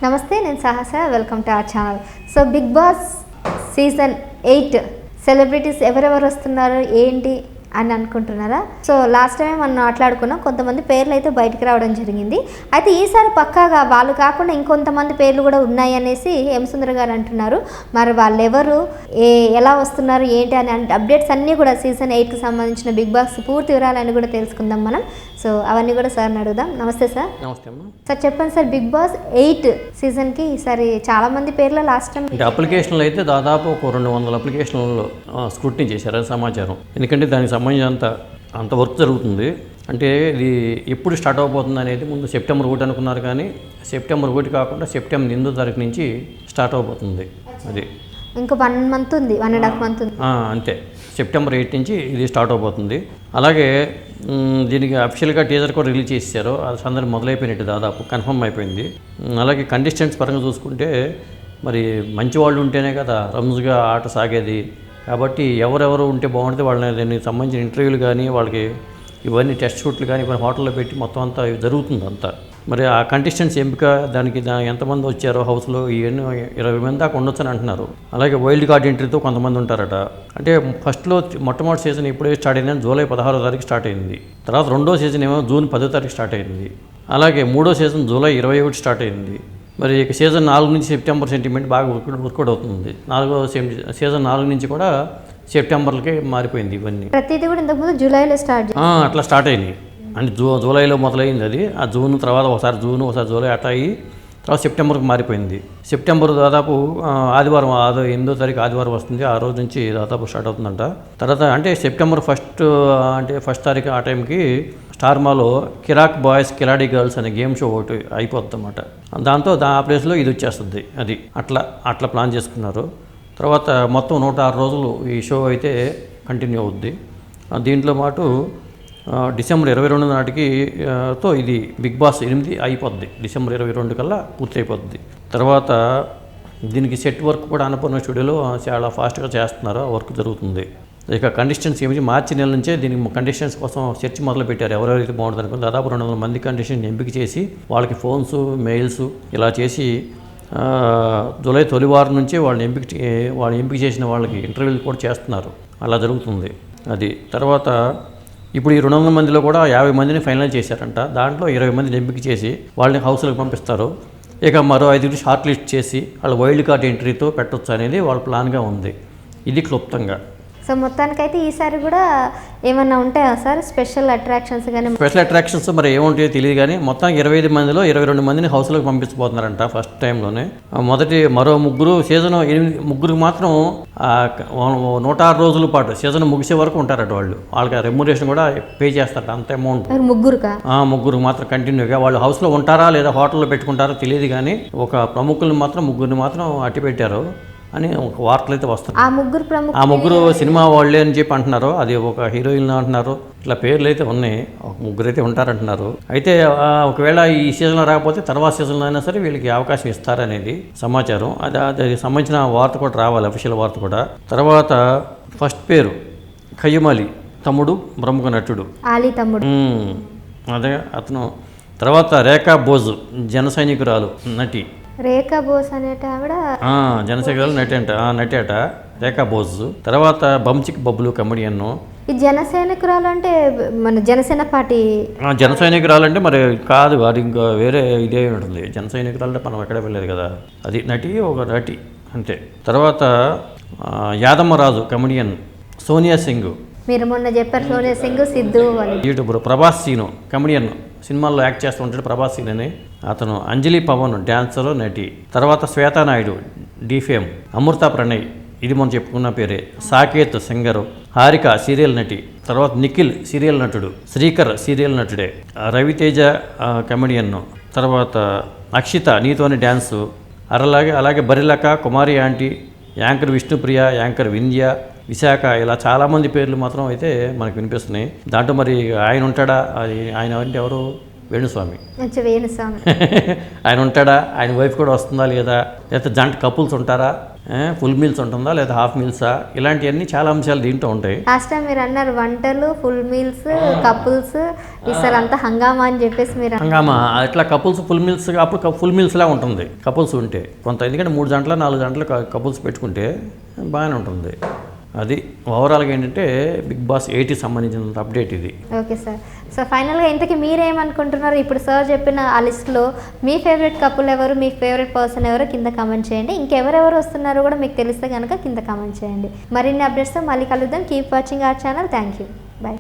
నమస్తే, నేను Sahasa. Welcome to our channel. So Bigg Boss season 8 celebrities ఎవరెవరు వస్తున్నారు ఏంటి అని అనుకుంటున్నారా? సో లాస్ట్ టైం మనం మాట్లాడుకున్నాం, కొంతమంది పేర్లు అయితే బయటికి రావడం జరిగింది. అయితే ఈసారి పక్కాగా వాళ్ళు కాకుండా ఇంకొంతమంది పేర్లు కూడా ఉన్నాయి అనేసి ఎం సుందర్ గారు అంటున్నారు. మరి వాళ్ళు ఎవరు, ఎలా వస్తున్నారు ఏంటి అని అప్డేట్స్ అన్నీ కూడా సీజన్ 8కి సంబంధించిన బిగ్ బాస్ పూర్తి వివరాలని కూడా తెలుసుకుందాం మనం. సో అవన్నీ కూడా సార్ని అడుగుదాం. నమస్తే సార్. నమస్తే అమ్మా. సార్ చెప్పండి సార్, బిగ్ బాస్ 8 సీజన్కి ఈసారి చాలా మంది పేర్లు లాస్ట్ టైం అప్లికేషన్లు అయితే దాదాపు ఒక 200 అప్లికేషన్లలో స్క్రూటినీ చేశారు సమాచారం. ఎందుకంటే దానికి సంబంధించి అంత వర్క్ జరుగుతుంది. అంటే ఇది ఎప్పుడు స్టార్ట్ అవబోతుంది అనేది ముందు సెప్టెంబర్ 1 అనుకున్నారు, కానీ సెప్టెంబర్ 1 కాకుండా సెప్టెంబర్ 8వ తారీఖు నుంచి స్టార్ట్ అవబోతుంది. అది ఇంకా 1 మంత్ ఉంది, 1.5 మంత్ ఉంది అంతే. సెప్టెంబర్ 8 నుంచి ఇది స్టార్ట్ అవబోతుంది. అలాగే దీనికి అఫీషియల్గా టీజర్ కూడా రిలీజ్ చేశారు. అది అందరూ మొదలైపోయినట్టు దాదాపు కన్ఫర్మ్ అయిపోయింది. అలాగే కంటెస్టెంట్స్ పరంగా చూసుకుంటే మరి మంచి వాళ్ళు ఉంటేనే కదా రమ్స్గా ఆట సాగేది. కాబట్టి ఎవరెవరు ఉంటే బాగుంటుంది, వాళ్ళని దీనికి సంబంధించిన ఇంటర్వ్యూలు కానీ వాళ్ళకి ఇవన్నీ టెస్ట్ షూట్లు కానీ ఇవన్నీ హోటల్లో పెట్టి మొత్తం అంతా జరుగుతుంది అంతా. మరి ఆ కంటెస్టెంట్స్ ఎంపిక దానికి ఎంతమంది వచ్చారో హౌస్లో ఇవన్నీ 20 మంది దాకా ఉండొచ్చు అని అంటున్నారు. అలాగే వైల్డ్ కార్డ్ ఎంట్రీతో కొంతమంది ఉంటారట. అంటే ఫస్ట్లో మొట్టమొదటి సీజన్ ఇప్పుడే స్టార్ట్ అయిందని జూలై 16వ తారీఖు స్టార్ట్ అయింది. తర్వాత రెండో సీజన్ ఏమో జూన్ 10వ తారీఖు స్టార్ట్ అయింది. అలాగే మూడో సీజన్ జూలై 21 స్టార్ట్ అయింది. మరి ఇక సీజన్ 4 నుంచి సెప్టెంబర్ సెంటిమెంట్ బాగా వర్కౌట్ అవుతుంది. సీజన్ 4 నుంచి కూడా సెప్టెంబర్లకే మారిపోయింది ఇవన్నీ. ప్రతిదీ కూడా ఇంతకుముందు జూలైలో అట్లా స్టార్ట్ అయినాయి. అంటే జూలైలో మొదలైంది అది. ఆ జూన్ తర్వాత ఒకసారి జూలై అట్లా అయ్యి తర్వాత సెప్టెంబర్కి మారిపోయింది. సెప్టెంబర్ దాదాపు ఆదివారం 8వ తారీఖు ఆదివారం వస్తుంది. ఆ రోజు నుంచి దాదాపు స్టార్ట్ అవుతుందంట. తర్వాత అంటే సెప్టెంబర్ ఫస్ట్ తారీఖు ఆ టైంకి స్టార్మాలో కిరాక్ బాయ్స్ కిలాడీ గర్ల్స్ అనే గేమ్ షో ఒకటి అయిపోతుంది అన్నమాట. దాంతో ఆ ప్లేస్లో ఇది వచ్చేస్తుంది. అది అట్లా ప్లాన్ చేసుకున్నారు. తర్వాత మొత్తం 106 రోజులు ఈ షో అయితే కంటిన్యూ అవుద్ది. దీంట్లో పాటు డిసెంబర్ 22 నాటికి ఇది బిగ్ బాస్ 8 అయిపోద్ది. డిసెంబర్ 22 కల్లా పూర్తి అయిపోద్ది. తర్వాత దీనికి సెట్ వర్క్ కూడా అన్నపూర్ణ స్టూడియోలో చాలా ఫాస్ట్గా చేస్తున్నారు, వర్క్ జరుగుతుంది. ఇక కంటెస్టెంట్స్ ఏమిటి మార్చి నెల నుంచే దీనికి కంటెస్టెంట్స్ కోసం సెర్చ్ మొదలు పెట్టారు. ఎవరెవరైతే బాగుంటుంది అనుకుంటే దాదాపు 200 మంది కంటెస్టెంట్ ఎంపిక చేసి వాళ్ళకి ఫోన్స్ మెయిల్స్ ఇలా చేసి జూలై తొలి వారం నుంచి వాళ్ళు ఎంపిక చేసిన వాళ్ళకి ఇంటర్వ్యూలు కూడా చేస్తున్నారు. అలా జరుగుతుంది అది. తర్వాత ఇప్పుడు ఈ 200 మందిలో కూడా 50 మందిని ఫైనల్ చేశారంట. దాంట్లో 20 మందిని ఎంపిక చేసి వాళ్ళని హౌస్లకు పంపిస్తారు. ఇక మరో 5 షార్ట్ లిస్ట్ చేసి వాళ్ళ వైల్డ్ కార్డ్ ఎంట్రీతో పెట్టొచ్చు అనేది వాళ్ళ ప్లాన్గా ఉంది. ఇది క్లుప్తంగా. సో మొత్తానికైతే ఈసారి కూడా ఏమన్నా ఉంటాయా సార్ స్పెషల్ అట్రాక్షన్స్ కానీ? స్పెషల్ అట్రాక్షన్స్ మరి ఏముంటాయో తెలియదు, కానీ మొత్తం 25 మందిలో 22 మందిని హౌస్లోకి పంపించబోతున్నారంట ఫస్ట్ టైంలోనే. మరో సీజన్ 8 ముగ్గురికి మాత్రం 106 రోజుల పాటు సీజన్ ముగిసే వరకు ఉంటారట. వాళ్ళకి రెమ్యునరేషన్ కూడా పే చేస్తారట, అంత అమౌంట్. ముగ్గురు మాత్రం కంటిన్యూగా వాళ్ళు హౌస్లో ఉంటారా లేదా హోటల్లో పెట్టుకుంటారో తెలియదు, కానీ ఒక ప్రముఖులను మాత్రం ముగ్గురిని మాత్రం అట్టి పెట్టారు అని ఒక వార్తలు అయితే వస్తాయి. ఆ ముగ్గురు సినిమా వాళ్ళే అని చెప్పి అంటున్నారు. అది ఒక హీరోయిన్ అంటున్నారు. ఇట్లా పేర్లు అయితే ఉన్నాయి, ఒక ముగ్గురు అయితే ఉంటారంటున్నారు. అయితే ఒకవేళ ఈ సీజన్లో రాకపోతే తర్వాత సీజన్లో అయినా సరే వీళ్ళకి అవకాశం ఇస్తారనేది సమాచారం. అది సంబంధించిన వార్త కూడా రావాలి, అఫీషియల్ వార్త కూడా. తర్వాత ఫస్ట్ పేరు ఖయ్యూమ్ అలీ, తమ్ముడు, ప్రముఖ నటుడు ఆలీ తమ్ముడు. అదే అతను. తర్వాత రేఖా బోజ్, జన సైనికురాలు, నటి. రేఖా బోస్ అనేట ఆవిడ జనసైనికురాలు నటి అట రేఖా బోజ్. తర్వాత బంచిక్ బబ్లు కమెడియన్. ఈ జనసైనికురాలు అంటే మన జనసేన పార్టీ జనసైనికురాలు అంటే మరి కాదు, అది ఇంకా వేరే ఇదే ఉంటుంది. జనసైనికురాలు అంటే మనం ఎక్కడ వెళ్ళలేదు కదా, అది ఒక నటి అంతే. తర్వాత యాదమ్మరాజు కమెడియన్, సోనియా సింగ్. మీరు మొన్న చెప్పారు సోనియా సింగ్, సిద్ధు యూట్యూబర్. ప్రభాస్ సీను కమెడియన్, సినిమాల్లో యాక్ట్ చేస్తూ ఉంటాడు ప్రభాస్ సీన్ అని అతను. అంజలి పవన్ డ్యాన్సరు, నటి. తర్వాత శ్వేతా నాయుడు డీఫేమ్. అమృత ప్రణయ్, ఇది మనం చెప్పుకున్న పేరే. సాకేత్ సింగరు. హారిక సీరియల్ నటి. తర్వాత నిఖిల్ సీరియల్ నటుడు. శ్రీకర్ సీరియల్ నటుడే. రవితేజ కమెడియన్. తర్వాత అక్షిత నీతోని డ్యాన్సు. అలాగే బరిలక, Kumari aunty, anchor Vishnupriya, anchor Vindhya, Visakha, ఇలా చాలామంది పేర్లు మాత్రం అయితే మనకు వినిపిస్తున్నాయి. దాంట్లో మరి ఆయన ఉంటాడా? ఆయన అంటే ఎవరు? వేణుస్వామి. ఆయన ఉంటాడా? ఆయన వైఫ్ కూడా వస్తుందా లేదా? లేకపోతే జంట కపుల్స్ ఉంటారా? ఫుల్ మీల్స్ ఉంటుందా లేదా హాఫ్ మీల్సా, ఇలాంటివన్నీ చాలా అంశాలు దీంట్లో ఉంటాయి. లాస్ట్ టైం మీరు అన్నారు వంటలు, ఫుల్ మీల్స్, కపుల్స్, ఈసారి అంతా హంగామా అని చెప్పేసి మీరు హంగామా అట్లా కపుల్స్ ఫుల్ మీల్స్ అప్పుడు ఫుల్ మీల్స్లా ఉంటుంది కపుల్స్ ఉంటే కొంత, ఎందుకంటే 3 గంటల 4 గంటలు కపుల్స్ పెట్టుకుంటే బాగానే ఉంటుంది. అది ఓవరాల్గా ఏంటంటే బిగ్ బాస్ 8కి సంబంధించిన అప్డేట్ ఇది. Okay sir. సో ఫైనల్గా ఇంతకీ మీరేమనుకుంటున్నారు? ఇప్పుడు సార్ చెప్పిన ఆ లిస్ట్లో మీ ఫేవరెట్ కపుల్ ఎవరు, మీ ఫేవరెట్ పర్సన్ ఎవరో కింద కామెంట్ చేయండి. ఇంకెవరెవరు వస్తున్నారో కూడా మీకు తెలిస్తే కనుక కింద కామెంట్ చేయండి. మరిన్ని అప్డేట్స్తో మళ్ళీ కలుద్దాం. Keep watching our channel. Thank you. Bye.